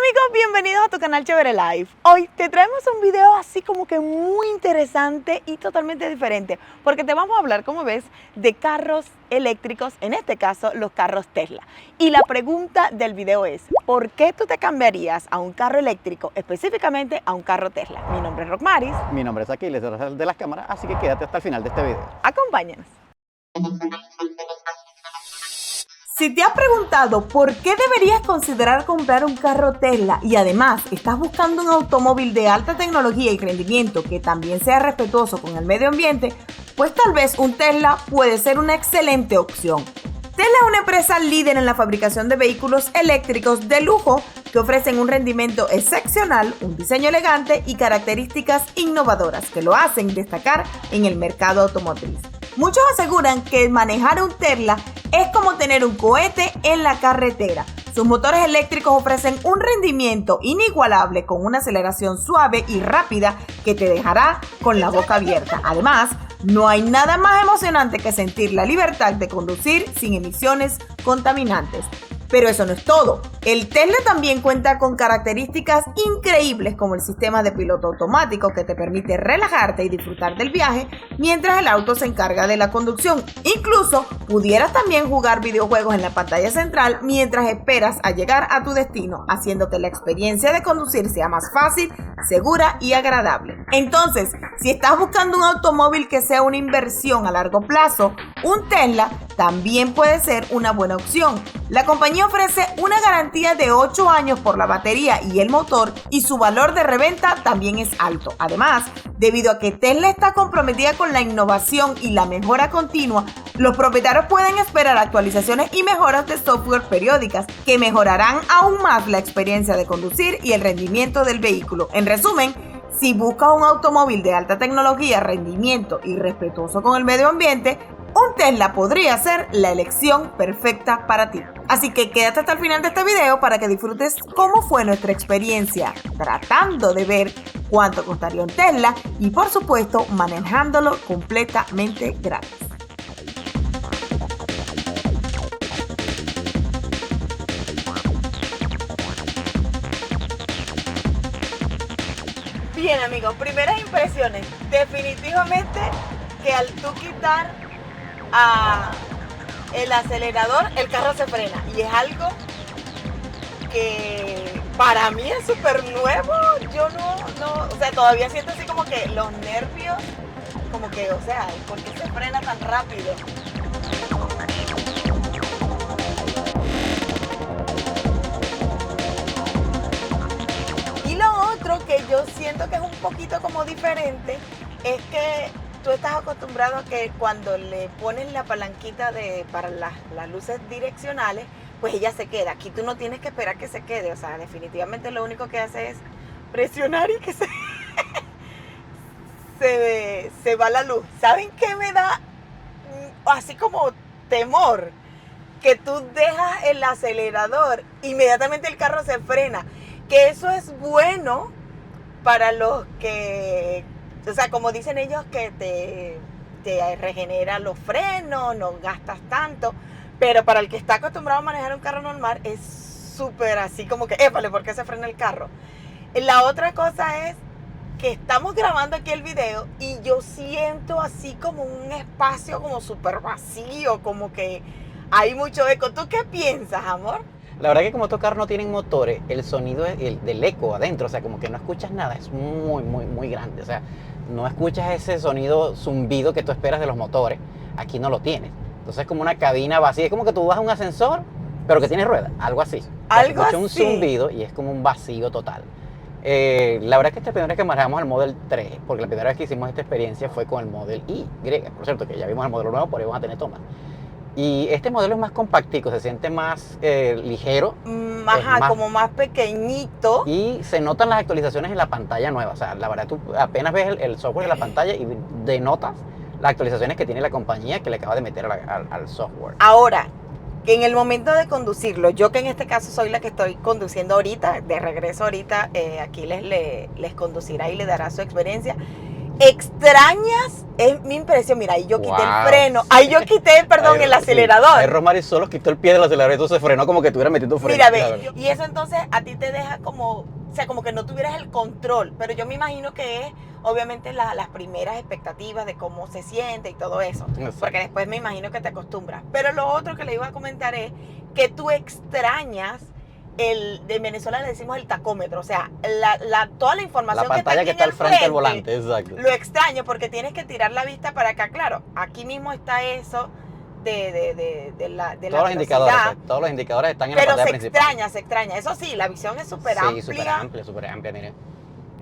amigos, bienvenidos a tu canal Chévere Life. Hoy te traemos un video así como que muy interesante y totalmente diferente, porque te vamos a hablar, como ves, de carros eléctricos, en este caso los carros Tesla. Y la pregunta del video es, ¿por qué tú te cambiarías a un carro eléctrico, específicamente a un carro Tesla? Mi nombre es Rockmaris. Mi nombre es Aquiles de las cámaras, así que quédate hasta el final de este video. Acompáñanos. Si te has preguntado por qué deberías considerar comprar un carro Tesla y además estás buscando un automóvil de alta tecnología y rendimiento que también sea respetuoso con el medio ambiente, pues tal vez un Tesla puede ser una excelente opción. Tesla es una empresa líder en la fabricación de vehículos eléctricos de lujo que ofrecen un rendimiento excepcional, un diseño elegante y características innovadoras que lo hacen destacar en el mercado automotriz. Muchos aseguran que manejar un Tesla es como tener un cohete en la carretera. Sus motores eléctricos ofrecen un rendimiento inigualable con una aceleración suave y rápida que te dejará con la boca abierta. Además, no hay nada más emocionante que sentir la libertad de conducir sin emisiones contaminantes. Pero eso no es todo. El Tesla también cuenta con características increíbles como el sistema de piloto automático que te permite relajarte y disfrutar del viaje mientras el auto se encarga de la conducción. Incluso pudieras también jugar videojuegos en la pantalla central mientras esperas a llegar a tu destino, haciendo que la experiencia de conducir sea más fácil, segura y agradable. Entonces, si estás buscando un automóvil que sea una inversión a largo plazo, un Tesla también puede ser una buena opción. La compañía ofrece una garantía de 8 años por la batería y el motor y su valor de reventa también es alto. Además, debido a que Tesla está comprometida con la innovación y la mejora continua, los propietarios pueden esperar actualizaciones y mejoras de software periódicas que mejorarán aún más la experiencia de conducir y el rendimiento del vehículo. En resumen, si buscas un automóvil de alta tecnología, rendimiento y respetuoso con el medio ambiente, un Tesla podría ser la elección perfecta para ti. Así que quédate hasta el final de este video para que disfrutes cómo fue nuestra experiencia tratando de ver cuánto costaría un Tesla y por supuesto manejándolo completamente gratis. Bien amigos, primeras impresiones. Definitivamente que al tú quitar el acelerador, el carro se frena. Y es algo que para mí es súper nuevo. Yo o sea, todavía siento así como que los nervios, como que, o sea, ¿por qué se frena tan rápido? Y lo otro que yo siento que es un poquito como diferente es que tú estás acostumbrado a que cuando le pones la palanquita para las luces direccionales, pues ella se queda. Aquí tú no tienes que esperar que se quede. O sea, definitivamente lo único que hace es presionar y que se va la luz. ¿Saben qué me da así como temor? Que tú dejas el acelerador, inmediatamente el carro se frena. Que eso es bueno para los que... O sea, como dicen ellos, que te regenera los frenos, no gastas tanto. Pero para el que está acostumbrado a manejar un carro normal, es súper así como que, épale, ¿por qué se frena el carro? La otra cosa es que estamos grabando aquí el video y yo siento así como un espacio como súper vacío, como que hay mucho eco. ¿Tú qué piensas, amor? La verdad que como estos carros no tienen motores, el sonido del eco adentro, o sea, como que no escuchas nada, es muy grande. O sea, no escuchas ese sonido zumbido que tú esperas de los motores. Aquí no lo tienes. Entonces es como una cabina vacía. Es como que tú vas a un ascensor, pero que tiene ruedas. Algo así. Algo así. Un zumbido y es como un vacío total. La verdad es que esta primera vez que manejamos el Model 3, porque la primera vez que hicimos esta experiencia fue con el Model Y. Por cierto, que ya vimos el modelo nuevo, por ahí van a tener tomas. Y este modelo es más compactico, se siente más ligero. Ajá, como más pequeñito. Y se notan las actualizaciones en la pantalla nueva. O sea, la verdad, tú apenas ves el software en la pantalla y denotas las actualizaciones que tiene la compañía que le acaba de meter al software. Ahora, que en el momento de conducirlo, yo que en este caso soy la que estoy conduciendo ahorita, de regreso ahorita, aquí les conducirá y le dará su experiencia. extrañas, es mi impresión, mira, ahí yo quité el Wow. freno, ahí yo quité, perdón, el acelerador. Ahí Rosmary solo quitó el pie del acelerador y entonces frenó como que estuviera metiendo freno. Mira, la ve, verdad. y eso entonces a ti te deja como, o sea, como que no tuvieras el control, pero yo me imagino que es obviamente las primeras expectativas de cómo se siente y todo eso, Exacto. porque después me imagino que te acostumbras. Pero lo otro que le iba a comentar es que tú extrañas de Venezuela le decimos el tacómetro, o sea, toda la información La pantalla que que está está aquí al en el frente del volante, exacto. lo extraño porque tienes que tirar la vista para acá. Claro, aquí mismo está eso de la Todos los indicadores, velocidad, pues, todos los indicadores están en la pero pantalla se principal. extraña, se extraña. Eso sí, la visión es súper Sí, súper amplia. amplia, miren.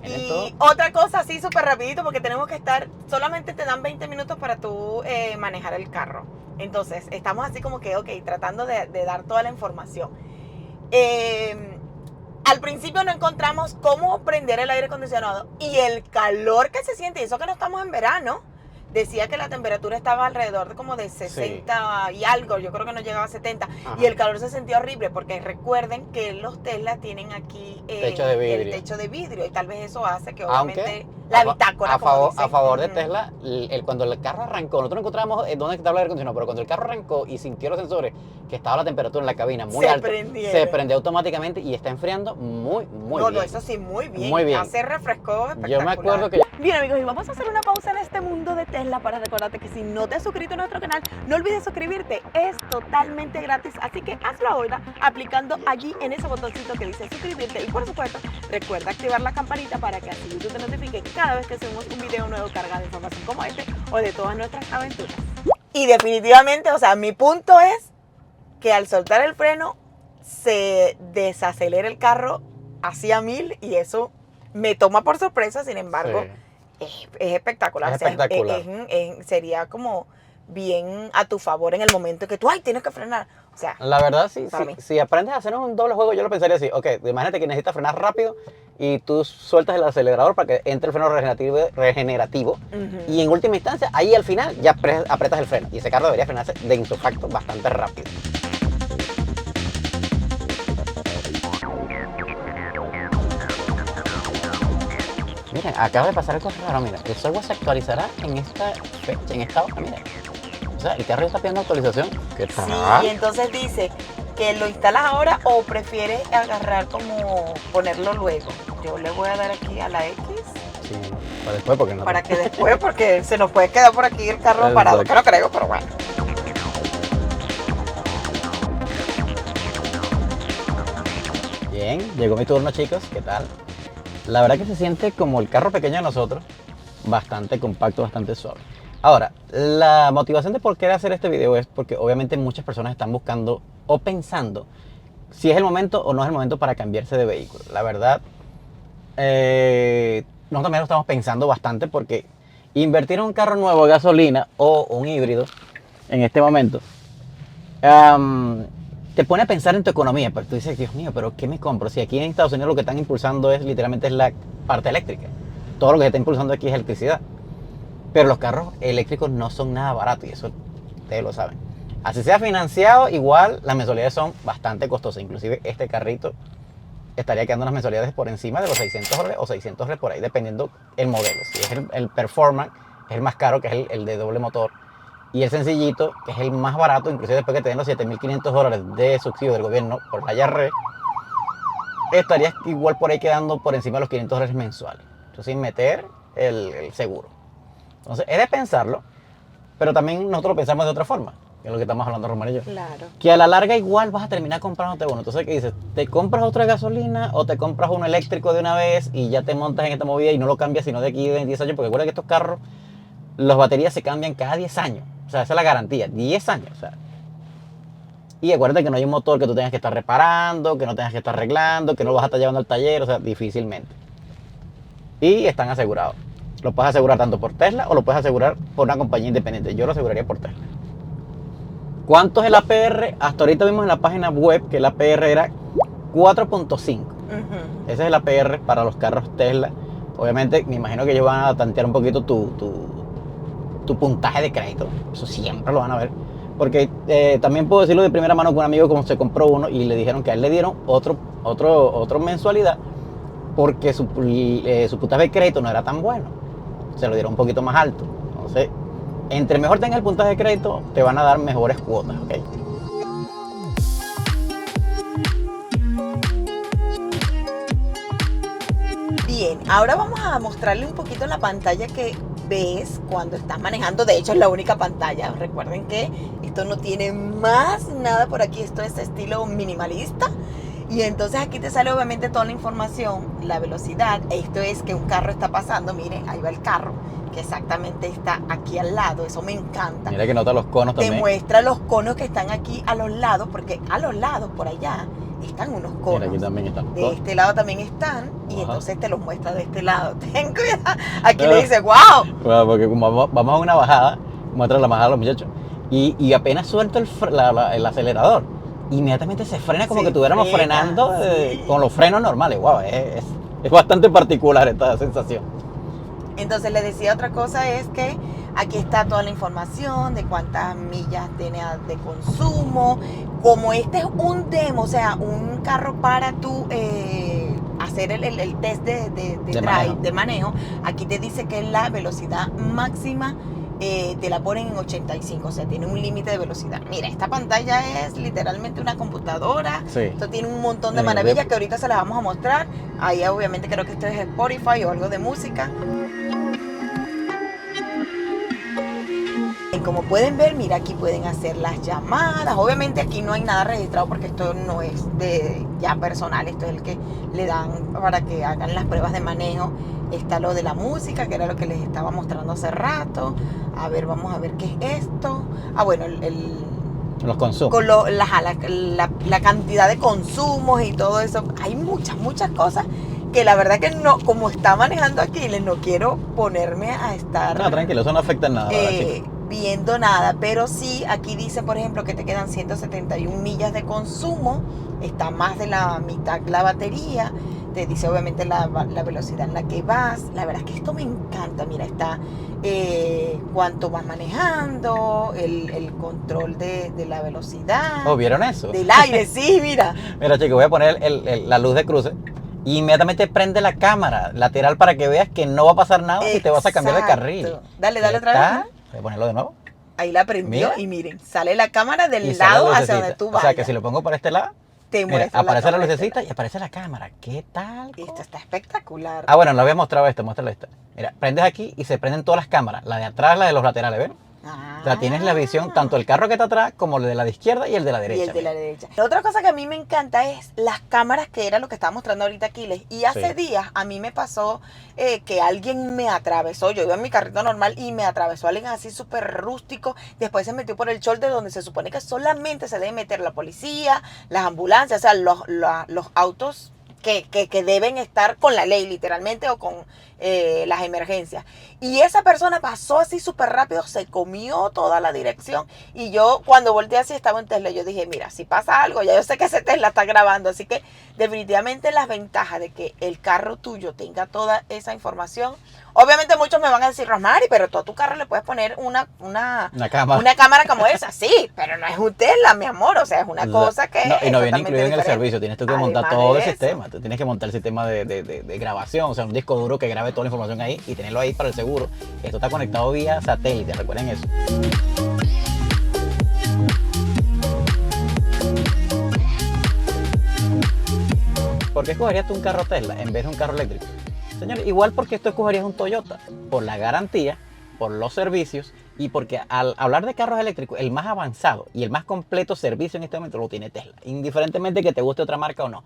Miren todo. Y otra cosa así súper rapidito porque tenemos que estar, solamente te dan 20 minutos para tú manejar el carro. Entonces, estamos así como que, ok, tratando de dar toda la información. Al principio no encontramos cómo prender el aire acondicionado y el calor que se siente, y eso que no estamos en verano. Decía que la temperatura estaba alrededor de como de 60 y algo, yo creo que no llegaba a 70. Ajá. Y el calor se sentía horrible porque recuerden que los Tesla tienen aquí Techo de vidrio. el techo de vidrio y tal vez eso hace que Aunque, obviamente la bitácora, como dicen. a favor de Tesla, cuando el carro arrancó, nosotros encontramos dónde estaba el aire acondicionado, pero cuando el carro arrancó y sintió los sensores que estaba la temperatura en la cabina muy alta, se prendió automáticamente y está enfriando muy bien. No, eso sí, muy bien. Muy bien. Ya se refrescó espectacular. Yo me acuerdo que... Bien, amigos, y vamos a hacer una pausa en este mundo de Tesla para recordarte que si no te has suscrito a nuestro canal, no olvides suscribirte. Es totalmente gratis, así que hazlo ahora aplicando allí en ese botoncito que dice suscribirte. Y por supuesto, recuerda activar la campanita para que así YouTube te notifique cada vez que subimos un video nuevo cargado de información como este o de todas nuestras aventuras. Y definitivamente, o sea, mi punto es que al soltar el freno se desacelera el carro hacia 1000 y eso me toma por sorpresa. Sin embargo, es espectacular. Es espectacular. Sería como bien a tu favor en el momento que tú, tienes que frenar. O sea, la verdad, para si aprendes a hacer un doble juego, yo lo pensaría así. Ok, imagínate que necesitas frenar rápido y tú sueltas el acelerador para que entre el freno regenerativo. Y en última instancia, ahí al final ya apretas el freno. Y ese carro debería frenarse de insofacto bastante rápido. Miren, acaba de pasar algo raro, mira. El software se actualizará en esta fecha, en esta hora, mira. O sea, el carro ya está pidiendo actualización. ¿Qué tal? Sí, y entonces dice que lo instalas ahora o prefieres agarrar como ponerlo luego. Yo le voy a dar aquí a la X. Sí, para después porque no. Para que después, porque se nos puede quedar por aquí el carro parado, que no creo, pero bueno. Bien, llegó mi turno, chicos. ¿Qué tal? La verdad que se siente como el carro pequeño de nosotros, bastante compacto, bastante suave. Ahora, la motivación de por qué hacer este video es porque obviamente muchas personas están buscando o pensando si es el momento o no es el momento para cambiarse de vehículo. La verdad, nosotros también lo estamos pensando bastante porque invertir en un carro nuevo de gasolina o un híbrido en este momento te pone a pensar en tu economía, pero tú dices, Dios mío, pero ¿qué me compro? Si aquí en Estados Unidos lo que están impulsando es literalmente es la parte eléctrica. Todo lo que se está impulsando aquí es electricidad. Pero los carros eléctricos no son nada baratos y eso ustedes lo saben. Así sea financiado, igual las mensualidades son bastante costosas. Inclusive este carrito estaría quedando unas mensualidades por encima de los $600 o $600 por ahí, dependiendo el modelo. Si es el Performance, es el más caro, que es el de doble motor. Y el sencillito, que es el más barato, inclusive después que te den los $7.500 de subsidio del gobierno por la IRS, estaría igual por ahí quedando por encima de los $500 mensuales. Entonces, sin meter el seguro. Entonces, es de pensarlo, pero también nosotros lo pensamos de otra forma, que es lo que estamos hablando Román y yo. Claro. Que a la larga igual vas a terminar comprándote uno. Entonces, ¿qué dices? ¿Te compras otra gasolina o te compras uno eléctrico de una vez y ya te montas en esta movida y no lo cambias sino de aquí de 10 años? Porque recuerda que estos carros, las baterías se cambian cada 10 años. O sea, esa es la garantía, 10 años. O sea. Y acuérdate que no hay un motor que tú tengas que estar reparando, que no tengas que estar arreglando, que no lo vas a estar llevando al taller, o sea, difícilmente. Y están asegurados. Lo puedes asegurar tanto por Tesla o lo puedes asegurar por una compañía independiente. Yo lo aseguraría por Tesla. ¿Cuánto es el APR? Hasta ahorita vimos en la página web que el APR era 4.5. Ese es el APR para los carros Tesla. Obviamente, me imagino que ellos van a tantear un poquito tu puntaje de crédito. Eso siempre lo van a ver. Porque también puedo decirlo de primera mano con un amigo como se compró uno y le dijeron que a él le dieron otro mensualidad porque su puntaje de crédito no era tan bueno. se lo dieron un poquito más alto. Entonces, entre mejor tenga el puntaje de crédito, te van a dar mejores cuotas, ¿ok? Bien, ahora vamos a mostrarle un poquito la pantalla que ves cuando estás manejando. De hecho, es la única pantalla. Recuerden que esto no tiene más nada por aquí. Esto es estilo minimalista. Y entonces aquí te sale obviamente toda la información, la velocidad. Esto es que un carro está pasando. Miren, ahí va el carro, que exactamente está aquí al lado. Eso me encanta. Mira que nota los conos también. Te muestra los conos que están aquí a los lados, porque a los lados, por allá, están unos conos. Mira, aquí también están. De este lado también están, y Ajá. entonces te los muestra de este lado. Ten cuidado. Aquí le Ah. dice, wow. Bueno, porque como vamos a una bajada, muestra la bajada a los muchachos, y apenas suelto el acelerador, inmediatamente se frena como Se que estuviéramos frena, frenando sí. con los frenos normales. Wow, es bastante particular esta sensación. Entonces le decía otra cosa, es que aquí está toda la información de cuántas millas tiene de consumo. Como este es un demo, o sea, un carro para tú hacer el test de manejo, aquí te dice que la velocidad máxima te la ponen en 85, o sea, tiene un límite de velocidad. Mira, esta pantalla es literalmente una computadora. Sí. Esto tiene un montón de maravillas que ahorita se las vamos a mostrar. Ahí obviamente creo que esto es Spotify o algo de música. Y como pueden ver, mira, aquí pueden hacer las llamadas. Obviamente aquí no hay nada registrado porque esto no es de ya personal. Esto es el que le dan para que hagan las pruebas de manejo. Está lo de la música, que era lo que les estaba mostrando hace rato. A ver, vamos a ver qué es esto. Ah, bueno, Los consumos. con la cantidad de consumos y todo eso. Hay muchas cosas que la verdad que no, como está manejando Aquiles, no quiero ponerme a estar No, tranquilo, eso no afecta en nada, ¿verdad, chicos? viendo nada, pero sí, aquí dice, por ejemplo, que te quedan 171 millas de consumo, está más de la mitad la batería, te dice obviamente la velocidad en la que vas. La verdad es que esto me encanta, mira, está cuánto vas manejando, el control de la velocidad. ¿Oh, vieron eso? Del aire, sí, mira. Mira, chicos, voy a poner la luz de cruce y inmediatamente prende la cámara lateral para que veas que no va a pasar nada si te vas a cambiar de Exacto. carril. Dale Ahí otra está. vez. Voy a ponerlo de nuevo. Ahí la prendió. Mira. Y miren, sale la cámara Y del sale lado la hacia donde lucecita. tú O vas. sea que si lo pongo para este lado, te mira, muestra aparece la cámara de lucecita este y aparece la cámara. ¿Qué tal? lado. Esto está espectacular. Ah, bueno, no había mostrado esto, muéstralo esto. Mira, prendes aquí y se prenden todas las cámaras. La de atrás, la de los laterales, ¿ven? O sea, tienes la visión, tanto el carro que está atrás, como el de la izquierda y el de la derecha. Y el de la mira. derecha. La otra cosa que a mí me encanta es las cámaras, que era lo que estaba mostrando ahorita Aquiles. Y hace Sí. días a mí me pasó que alguien me atravesó. Yo iba en mi carrito normal y me atravesó alguien así súper rústico. Después se metió por el shoulder donde se supone que solamente se debe meter la policía, las ambulancias, o sea, los autos que deben estar con la ley literalmente o con las emergencias. Y esa persona pasó así súper rápido, se comió toda la dirección. Y yo cuando volteé así estaba en Tesla, yo dije, mira, si pasa algo, ya yo sé que ese Tesla está grabando. Así que definitivamente las ventajas de que el carro tuyo tenga toda esa información. Obviamente muchos me van a decir, Rosmary, pero tú a tu carro le puedes poner una cámara como esa. Sí, pero no es un Tesla, mi amor. O sea, es una cosa que No, y no es viene totalmente incluido en el diferente. servicio. Tienes tú que montar Además todo de el eso. sistema. Tú tienes que montar el sistema de grabación, o sea, un disco duro que grabe toda la información ahí y tenerlo ahí para el seguro. Esto está conectado vía satélite, recuerden eso. ¿Por qué escogerías tú un carro Tesla en vez de un carro eléctrico? Señor, igual porque tú escogerías un Toyota, por la garantía, por los servicios y porque al hablar de carros eléctricos, el más avanzado y el más completo servicio en este momento lo tiene Tesla, indiferentemente que te guste otra marca o no.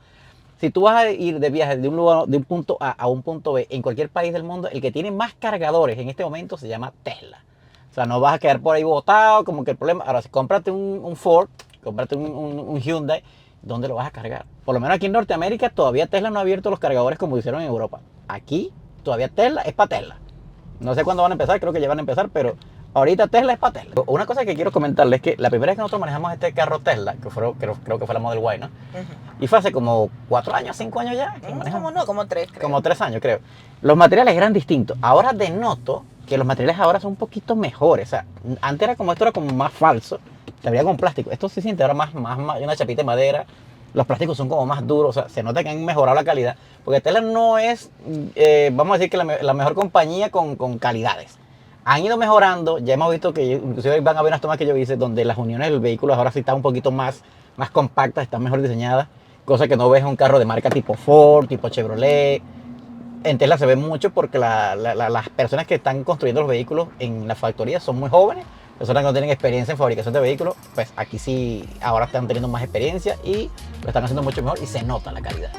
Si tú vas a ir de viaje de un lugar, de un punto A a un punto B en cualquier país del mundo, el que tiene más cargadores en este momento se llama Tesla. O sea, no vas a quedar por ahí botado, como que el problema. Ahora, si cómprate un Ford, cómprate un Hyundai, ¿dónde lo vas a cargar? Por lo menos aquí en Norteamérica todavía Tesla no ha abierto los cargadores como hicieron en Europa. Aquí todavía Tesla es para Tesla. No sé cuándo van a empezar, creo que ya van a empezar, pero ahorita Tesla es para Tesla. Una cosa que quiero comentarles es que la primera vez que nosotros manejamos este carro Tesla, que creo que fue la Model Y, ¿no? Ujú. Y fue hace como 4 años, 5 años ya. que manejamos. ¿Cómo no? Como 3, creo. Como 3 años, creo. Los materiales eran distintos. Ahora denoto que los materiales ahora son un poquito mejores. O sea, antes era como esto, era como más falso. Se veía con plástico. Esto se siente ahora más una chapita de madera. los plásticos son como más duros, o sea, se nota que han mejorado la calidad, porque Tesla no es, vamos a decir que la mejor compañía con calidades. Han ido mejorando, ya hemos visto que inclusive van a ver unas tomas que yo hice donde las uniones del vehículo ahora sí están un poquito más compactas, están mejor diseñadas, cosa que no ves en un carro de marca tipo Ford, tipo Chevrolet. En Tesla se ve mucho porque las personas que están construyendo los vehículos en la factoría son muy jóvenes, personas que no tienen experiencia en fabricación de vehículos, pues aquí sí ahora están teniendo más experiencia y lo están haciendo mucho mejor y se nota la calidad.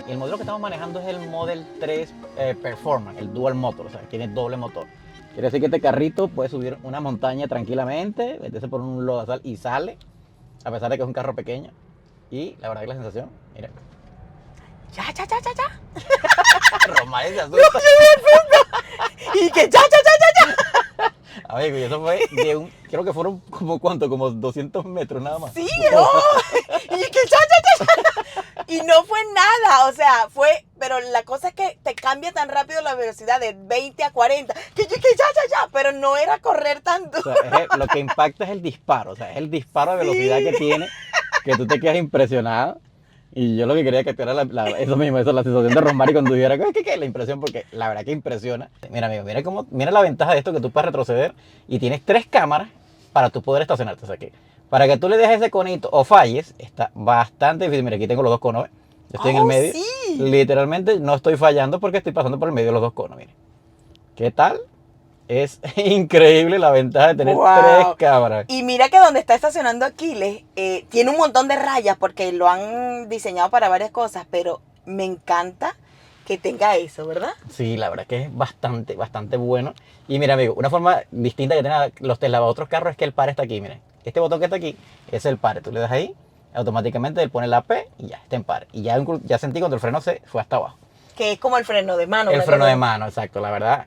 Y el modelo que estamos manejando es el Model 3 Performance, el Dual Motor, o sea, tiene doble motor. Quiere decir que este carrito puede subir una montaña tranquilamente, meterse por un lodazal y sale, a pesar de que es un carro pequeño. Y la verdad que la sensación, mira. Ya. Román se asusta. Y que ya. Amigo, y eso fue de creo que fueron como ¿cuánto? Como 200 metros nada más. Sí, y que ya. Y no fue nada, o sea, pero la cosa es que te cambia tan rápido la velocidad de 20 a 40, que ya, pero no era correr tanto. O sea, lo que impacta es el disparo, o sea, es el disparo de velocidad que tiene, que tú te quedas impresionado. Y yo lo que quería que te era eso mismo, la sensación de romper y conducir, que la impresión, porque la verdad que impresiona. Mira, amigo, mira la ventaja de esto, que tú puedes retroceder y tienes 3 cámaras para tú poder estacionarte. O sea que para que tú le dejes ese conito o falles, está bastante difícil. Mira, aquí tengo los 2 conos, ¿ves? Yo estoy en el medio. Sí. Literalmente no estoy fallando porque estoy pasando por el medio de los 2 conos, mire. ¿Qué tal? Es increíble la ventaja de tener 3 cámaras. Y mira que donde está estacionando Aquiles, tiene un montón de rayas porque lo han diseñado para varias cosas, pero me encanta que tenga eso, ¿verdad? Sí, la verdad que es bastante bueno. Y mira, amigo, una forma distinta que tienen los Tesla a otros carros es que el par está aquí, miren. Este botón que está aquí es el par. Tú le das ahí, automáticamente él pone la P y ya, está en par. Y ya sentí cuando el freno se fue hasta abajo. Que es como el freno de mano. El freno de mano, exacto, la verdad.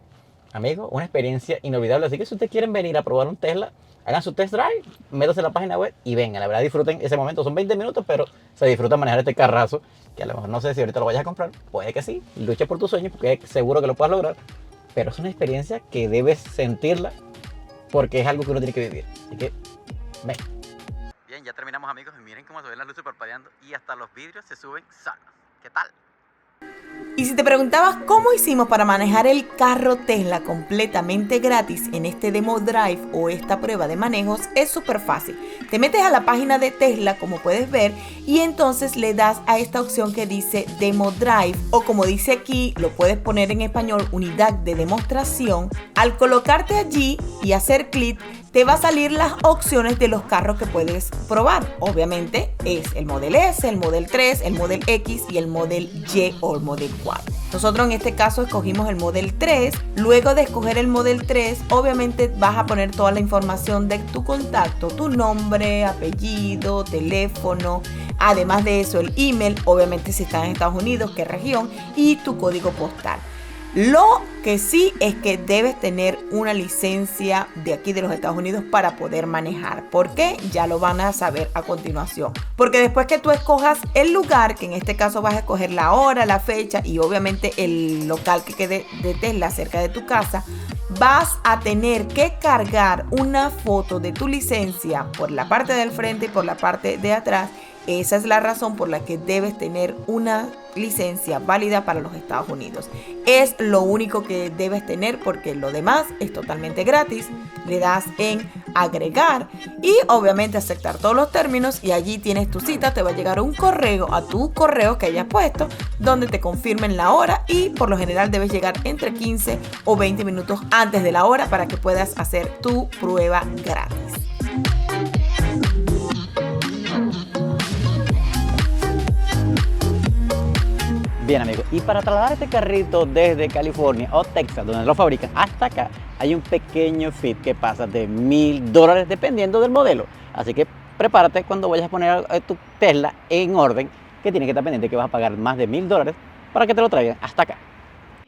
Amigo, una experiencia inolvidable. Así que si ustedes quieren venir a probar un Tesla, hagan su test drive, métanse en la página web y vengan. La verdad, disfruten ese momento. Son 20 minutos, pero se disfruta manejar este carrazo. Que a lo mejor no sé si ahorita lo vayas a comprar. Puede que sí. Lucha por tus sueños porque seguro que lo puedas lograr. Pero es una experiencia que debes sentirla porque es algo que uno tiene que vivir. Así que, ven. Bien, ya terminamos, amigos. Y miren cómo se ven las luces parpadeando y hasta los vidrios se suben solos. ¿Qué tal? Y si te preguntabas cómo hicimos para manejar el carro Tesla completamente gratis en este Demo Drive o esta prueba de manejos, es súper fácil. Te metes a la página de Tesla, como puedes ver, y entonces le das a esta opción que dice Demo Drive, o como dice aquí, lo puedes poner en español, unidad de demostración. Al colocarte allí y hacer clic, te va a salir las opciones de los carros que puedes probar. Obviamente es el Model S, el Model 3, el Model X y el Model Y o el Model 4. Nosotros en este caso escogimos el Model 3. Luego de escoger el Model 3, obviamente vas a poner toda la información de tu contacto, tu nombre, apellido, teléfono. Además de eso, el email, obviamente si estás en Estados Unidos, qué región, y tu código postal. Lo que sí es que debes tener una licencia de aquí de los Estados Unidos para poder manejar. ¿Por qué? Ya lo van a saber a continuación. Porque después que tú escojas el lugar, que en este caso vas a escoger la hora, la fecha y obviamente el local que quede de Tesla cerca de tu casa, vas a tener que cargar una foto de tu licencia por la parte del frente y por la parte de atrás. Esa es la razón por la que debes tener una licencia válida para los Estados Unidos. Es lo único que debes tener porque lo demás es totalmente gratis. Le das en agregar y obviamente aceptar todos los términos y allí tienes tu cita. Te va a llegar un correo a tu correo que hayas puesto donde te confirmen la hora y por lo general debes llegar entre 15 o 20 minutos antes de la hora para que puedas hacer tu prueba gratis. Bien, amigos, y para trasladar este carrito desde California o Texas, donde lo fabrican, hasta acá, hay un pequeño fee que pasa de $1,000 dependiendo del modelo. Así que prepárate cuando vayas a poner tu Tesla en orden, que tiene que estar pendiente que vas a pagar más de $1,000 para que te lo traigan hasta acá.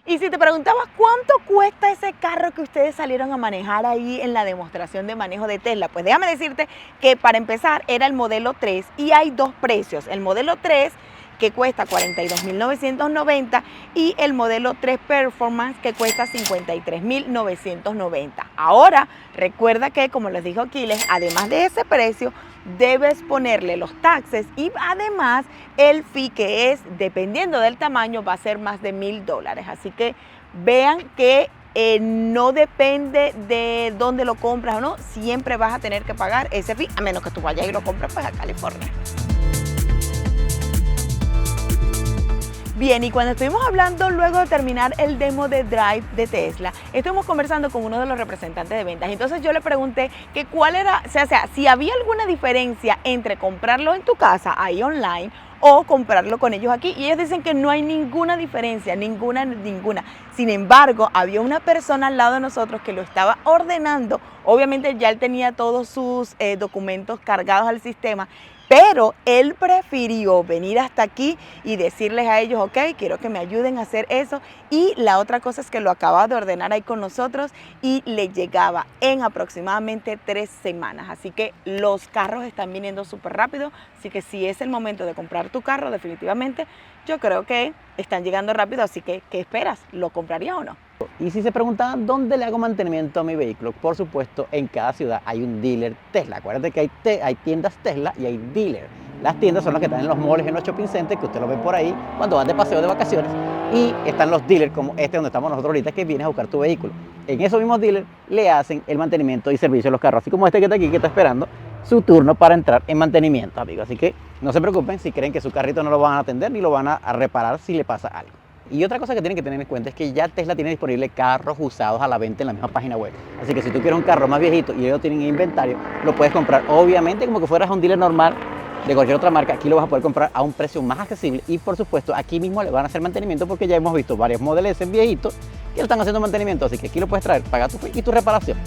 Y si te preguntabas cuánto cuesta ese carro que ustedes salieron a manejar ahí en la demostración de manejo de Tesla, pues déjame decirte que para empezar era el modelo 3 y hay 2 precios. El modelo 3 que cuesta $42.990 y el modelo 3 Performance que cuesta $53.990. Ahora, recuerda que, como les dijo Aquiles, además de ese precio, debes ponerle los taxes y además el fee, que es, dependiendo del tamaño, va a ser más de $1,000. Así que vean que no depende de dónde lo compras o no, siempre vas a tener que pagar ese fee, a menos que tú vayas y lo compres pues a California. Bien, y cuando estuvimos hablando luego de terminar el demo de Drive de Tesla, estuvimos conversando con uno de los representantes de ventas. Entonces yo le pregunté que cuál era, o sea, si había alguna diferencia entre comprarlo en tu casa, ahí online, o comprarlo con ellos aquí. Y ellos dicen que no hay ninguna diferencia, ninguna. Sin embargo, había una persona al lado de nosotros que lo estaba ordenando. Obviamente ya él tenía todos sus documentos cargados al sistema, pero él prefirió venir hasta aquí y decirles a ellos, ok, quiero que me ayuden a hacer eso. Y la otra cosa es que lo acababa de ordenar ahí con nosotros y le llegaba en aproximadamente 3 semanas. Así que los carros están viniendo súper rápido. Así que si es el momento de comprar tu carro, definitivamente yo creo que están llegando rápido. Así que, ¿qué esperas? ¿Lo comprarías o no? Y si se preguntaban dónde le hago mantenimiento a mi vehículo, por supuesto, en cada ciudad hay un dealer Tesla. Acuérdate que hay tiendas Tesla y hay dealers. Las tiendas son las que están en los malls, en los shopping centers, que usted lo ve por ahí cuando van de paseo de vacaciones. Y están los dealers como este donde estamos nosotros ahorita, que vienes a buscar tu vehículo. En esos mismos dealers le hacen el mantenimiento y servicio a los carros, así como este que está aquí, que está esperando su turno para entrar en mantenimiento, amigos. Así que no se preocupen si creen que su carrito no lo van a atender ni lo van a reparar si le pasa algo. Y otra cosa que tienen que tener en cuenta es que ya Tesla tiene disponible carros usados a la venta en la misma página web. Así que si tú quieres un carro más viejito y ellos tienen inventario, lo puedes comprar obviamente como que fueras a un dealer normal de cualquier otra marca. Aquí lo vas a poder comprar a un precio más accesible y por supuesto aquí mismo le van a hacer mantenimiento, porque ya hemos visto varios Model S viejitos que le están haciendo mantenimiento. Así que aquí lo puedes traer, pagar tu fee y tu reparación.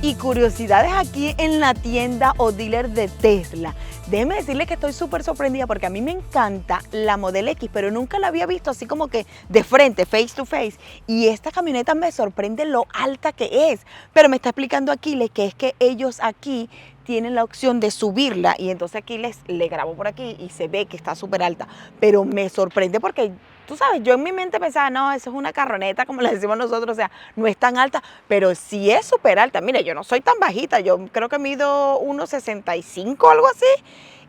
Y curiosidades aquí en la tienda o dealer de Tesla. Déjenme decirles que estoy súper sorprendida porque a mí me encanta la Model X, pero nunca la había visto así como que de frente, face to face. Y esta camioneta me sorprende lo alta que es. Pero me está explicando Aquiles que es que ellos aquí tienen la opción de subirla y entonces aquí le grabo por aquí y se ve que está súper alta. Pero me sorprende porque, tú sabes, yo en mi mente pensaba, no, eso es una carroneta como le decimos nosotros, o sea, no es tan alta, pero sí es súper alta. Mire, yo no soy tan bajita, yo creo que mido 1,65 o algo así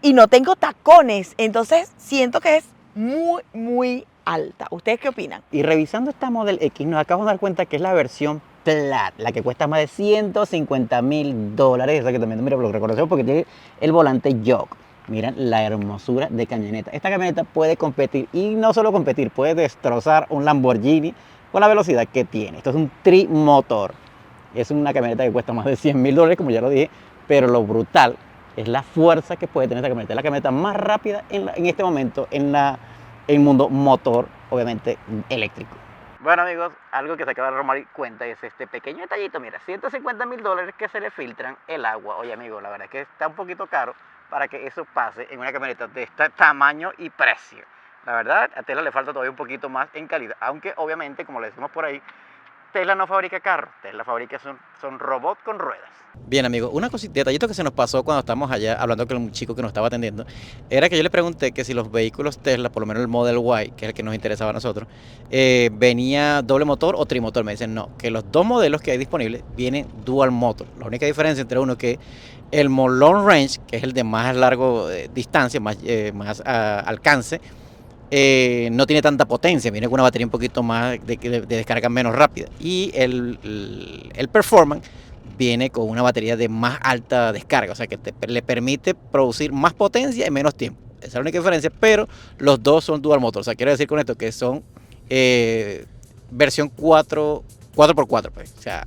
y no tengo tacones, entonces siento que es muy, muy alta. ¿Ustedes qué opinan? Y revisando esta Model X nos acabamos de dar cuenta que es la versión Plaid, la que cuesta más de $150,000. Esa que también, mira, lo reconocemos porque tiene el volante Yoke. Miren la hermosura de camioneta. Esta camioneta puede competir, y no solo competir, puede destrozar un Lamborghini con la velocidad que tiene. Esto es un trimotor. Es una camioneta que cuesta más de $100,000, como ya lo dije, pero lo brutal es la fuerza que puede tener esta camioneta. Es la camioneta más rápida en este momento en el mundo motor, obviamente eléctrico. Bueno, amigos, algo que se acaba de dar cuenta es este pequeño detallito. Mira, $150,000 que se le filtran el agua. Oye, amigo, la verdad es que está un poquito caro para que eso pase en una camioneta de este tamaño y precio. La verdad, a Tesla le falta todavía un poquito más en calidad, aunque obviamente, como le decimos por ahí, Tesla no fabrica carros, Tesla fabrica son robots con ruedas. Bien, amigos, una cosita, detallito que se nos pasó cuando estábamos allá hablando con el chico que nos estaba atendiendo, era que yo le pregunté que si los vehículos Tesla, por lo menos el Model Y, que es el que nos interesaba a nosotros, venía doble motor o trimotor. Me dicen no, que los dos modelos que hay disponibles vienen dual motor. La única diferencia entre uno que el long range, que es el de más largo distancia, más alcance, no tiene tanta potencia, viene con una batería un poquito más de descarga menos rápida. Y el Performance viene con una batería de más alta descarga, o sea que le permite producir más potencia en menos tiempo. Esa es la única diferencia, pero los dos son dual motor. O sea, quiero decir con esto que son versión 4x4, pues. O sea,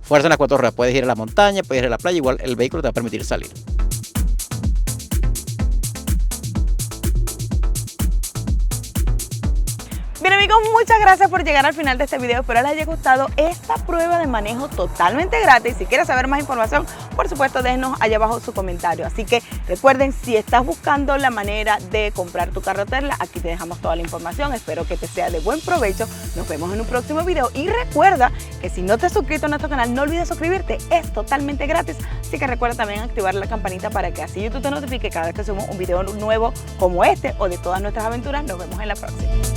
fuerza en las 4 ruedas. Puedes ir a la montaña, puedes ir a la playa, igual el vehículo te va a permitir salir. Bien, Amigos, muchas gracias por llegar al final de este video. Espero les haya gustado esta prueba de manejo totalmente gratis. Si quieres saber más información, por supuesto, déjenos allá abajo su comentario. Así que recuerden, si estás buscando la manera de comprar tu carro Tesla, aquí te dejamos toda la información. Espero que te sea de buen provecho. Nos vemos en un próximo video. Y recuerda que si no te has suscrito a nuestro canal, no olvides suscribirte. Es totalmente gratis. Así que recuerda también activar la campanita para que así YouTube te notifique cada vez que subimos un video nuevo como este o de todas nuestras aventuras. Nos vemos en la próxima.